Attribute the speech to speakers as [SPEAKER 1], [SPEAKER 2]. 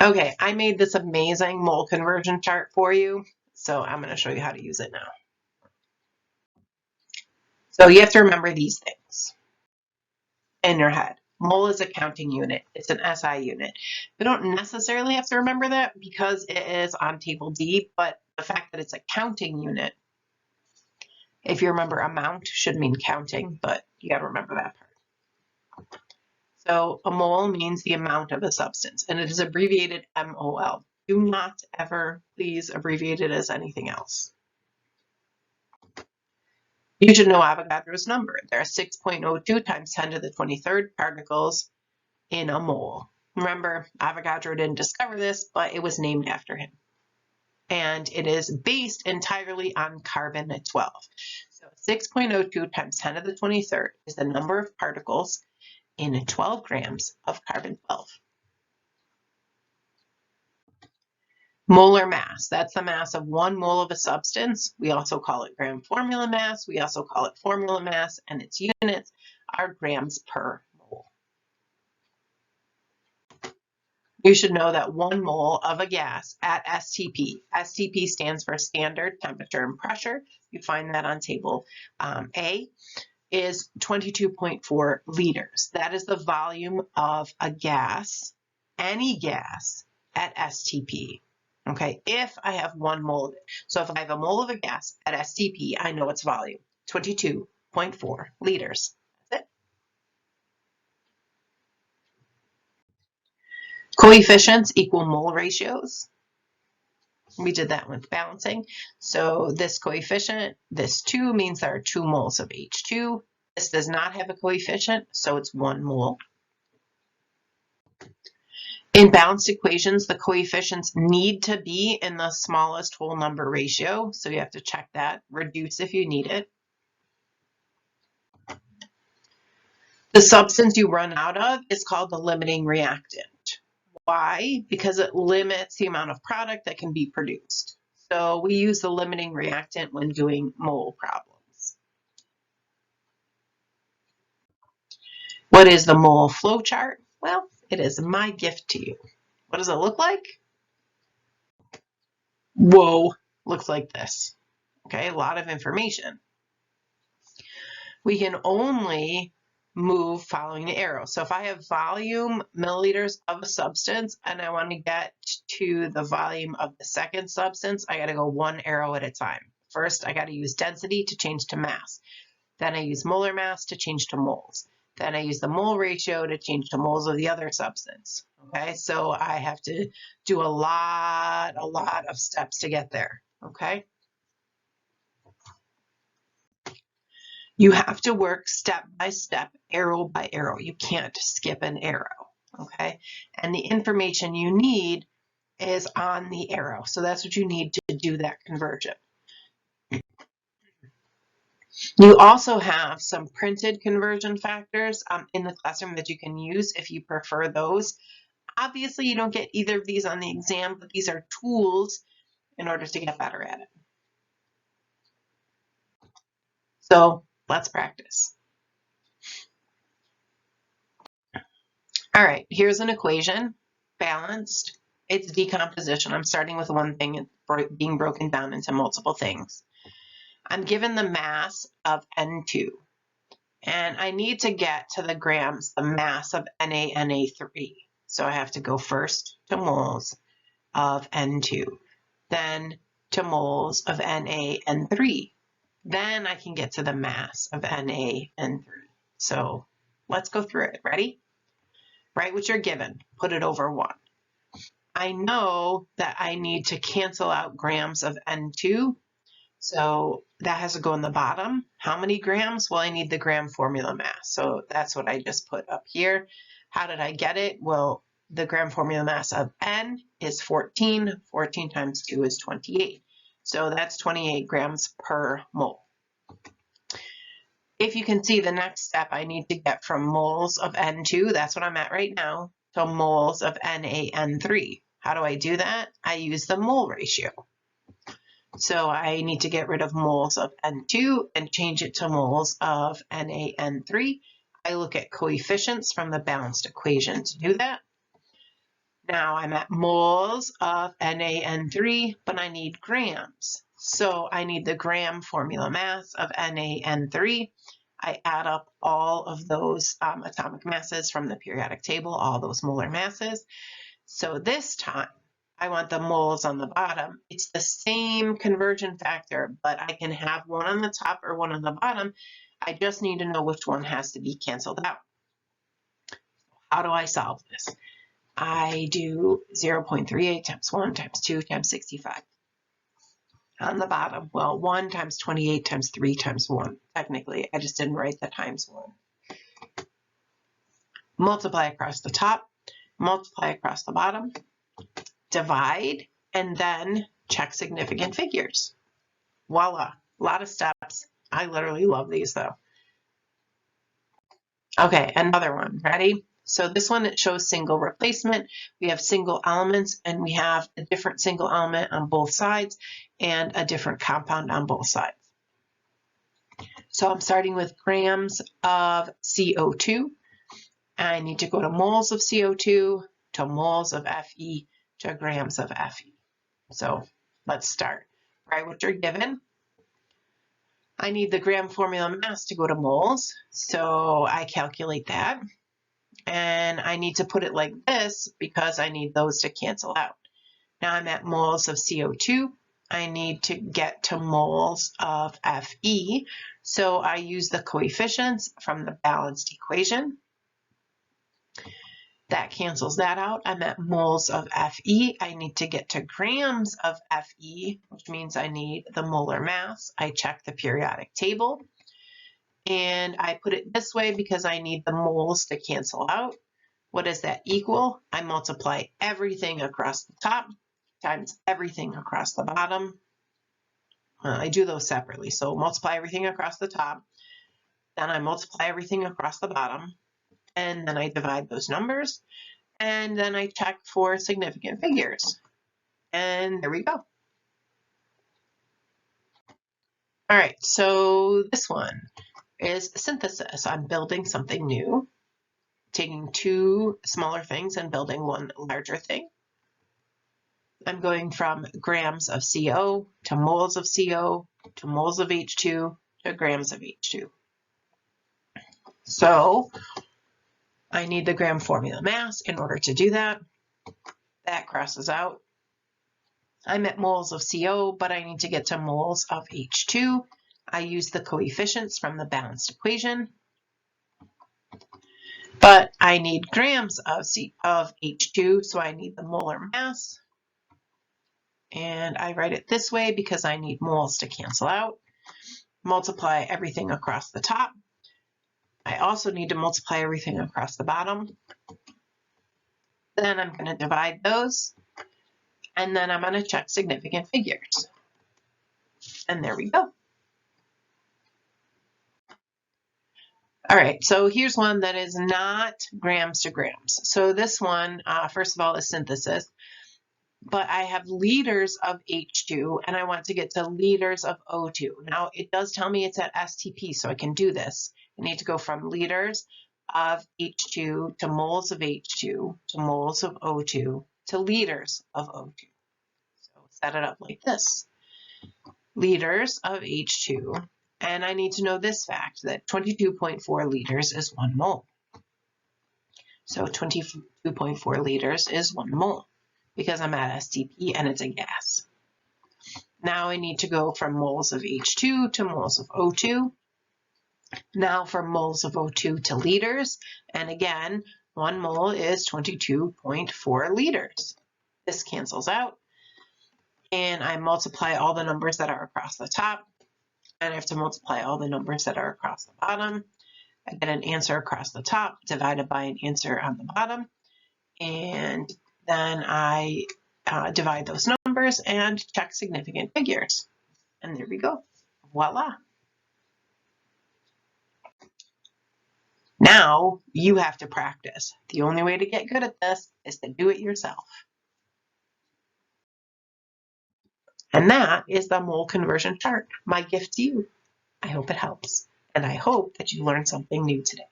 [SPEAKER 1] Okay, I made this amazing mole conversion chart for you, so I'm going to show you how to use it now. So you have to remember these things in your head. Mole is a counting unit. It's an SI unit. We don't necessarily have to remember that because it is on table D, but the fact that it's a counting unit, if you remember amount, should mean counting, but you got to remember that part. So a mole means the amount of a substance, and it is abbreviated MOL. Do not ever, please, abbreviate it as anything else. You should know Avogadro's number. There are 6.02 times 10 to the 23rd particles in a mole. Remember, Avogadro didn't discover this, but it was named after him. And it is based entirely on carbon-12. So 6.02 times 10 to the 23rd is the number of particles in 12 grams of carbon-12. Molar mass, that's the mass of 1 mole of a substance. We also call it gram formula mass. We also call it formula mass, and its units are grams per mole. You should know that 1 mole of a gas at STP. STP stands for standard temperature and pressure. You find that on table A, is 22.4 liters. That is the volume of a gas, any gas, at STP. Okay, if I have 1 mole of it. So if I have a mole of a gas at STP, I know its volume, 22.4 liters. That's it. Coefficients equal mole ratios. We did that with balancing. So this coefficient, this 2 means there are 2 moles of H2. This does not have a coefficient, so it's 1 mole. In balanced equations, the coefficients need to be in the smallest whole number ratio, so you have to check that. Reduce if you need it. The substance you run out of is called the limiting reactant. Why? Because it limits the amount of product that can be produced. So we use the limiting reactant when doing mole problems. What is the mole flow chart? Well, it is my gift to you. What does it look like? Whoa, looks like this. Okay, a lot of information. We can only move following the arrow. So if I have volume milliliters of a substance and I want to get to the volume of the second substance, I got to go 1 arrow at a time. First, I got to use density to change to mass. Then I use molar mass to change to moles. Then I use the mole ratio to change to moles of the other substance. Okay, so I have to do a lot of steps to get there. Okay. You have to work step by step, arrow by arrow. You can't skip an arrow, okay? And the information you need is on the arrow. So that's what you need to do that conversion. You also have some printed conversion factors in the classroom that you can use if you prefer those. Obviously, you don't get either of these on the exam, but these are tools in order to get better at it. So let's practice. All right, here's an equation, balanced. It's decomposition. I'm starting with one thing and being broken down into multiple things. I'm given the mass of N2, and I need to get to the grams, the mass of NaNA3. So I have to go first to moles of N2, then to moles of NaN3. Then I can get to the mass of NaN3. So let's go through it. Ready? Write what you're given. Put it over 1. I know that I need to cancel out grams of N2. So that has to go in the bottom. How many grams? Well, I need the gram formula mass. So that's what I just put up here. How did I get it? Well, the gram formula mass of N is 14. 14 times 2 is 28. So that's 28 grams per mole. If you can see, the next step I need to get from moles of N2, that's what I'm at right now, to moles of NaN3. How do I do that? I use the mole ratio. So I need to get rid of moles of N2 and change it to moles of NaN3. I look at coefficients from the balanced equation to do that. Now I'm at moles of NaN3, but I need grams. So I need the gram formula mass of NaN3. I add up all of those atomic masses from the periodic table, all those molar masses. So this time, I want the moles on the bottom. It's the same conversion factor, but I can have one on the top or one on the bottom. I just need to know which one has to be canceled out. How do I solve this? I do 0.38 times 1 times 2 times 65. On the bottom, well, 1 times 28 times 3 times 1. Technically, I just didn't write the times 1. Multiply across the top, multiply across the bottom, divide, and then check significant figures. Voila, a lot of steps. I literally love these though. Okay, another one, ready? So this one, it shows single replacement. We have single elements and we have a different single element on both sides and a different compound on both sides. So I'm starting with grams of CO2. I need to go to moles of CO2, to moles of Fe, to grams of Fe. So let's start. Write what you're given. I need the gram formula mass to go to moles, so I calculate that. And I need to put it like this because I need those to cancel out. Now I'm at moles of CO2. I need to get to moles of Fe, so I use the coefficients from the balanced equation. That cancels that out. I'm at moles of Fe. I need to get to grams of Fe, which means I need the molar mass. I check the periodic table. And I put it this way because I need the moles to cancel out. What does that equal? I multiply everything across the top times everything across the bottom. I do those separately. So multiply everything across the top. Then I multiply everything across the bottom. And then I divide those numbers. And then I check for significant figures. And there we go. All right, so this one is synthesis. I'm building something new, taking two smaller things and building one larger thing. I'm going from grams of CO to moles of CO to moles of H2 to grams of H2. So I need the gram formula mass in order to do that. That crosses out. I'm at moles of CO, but I need to get to moles of H2. I use the coefficients from the balanced equation. But I need grams of H2, so I need the molar mass. And I write it this way because I need moles to cancel out. Multiply everything across the top. I also need to multiply everything across the bottom. Then I'm going to divide those. And then I'm going to check significant figures. And there we go. All right, so here's one that is not grams to grams. So this one, first of all, is synthesis. But I have liters of H2, and I want to get to liters of O2. Now, it does tell me it's at STP, so I can do this. I need to go from liters of H2 to moles of H2 to moles of O2 to liters of O2. So set it up like this. Liters of H2, and I need to know this fact, that 22.4 liters is 1 mole. So 22.4 liters is 1 mole. Because I'm at STP and it's a gas. Now I need to go from moles of H2 to moles of O2. Now from moles of O2 to liters. And again, 1 mole is 22.4 liters. This cancels out. And I multiply all the numbers that are across the top. And I have to multiply all the numbers that are across the bottom. I get an answer across the top divided by an answer on the bottom. And then I divide those numbers and check significant figures. And there we go. Voila. Now you have to practice. The only way to get good at this is to do it yourself. And that is the mole conversion chart, my gift to you. I hope it helps. And I hope that you learned something new today.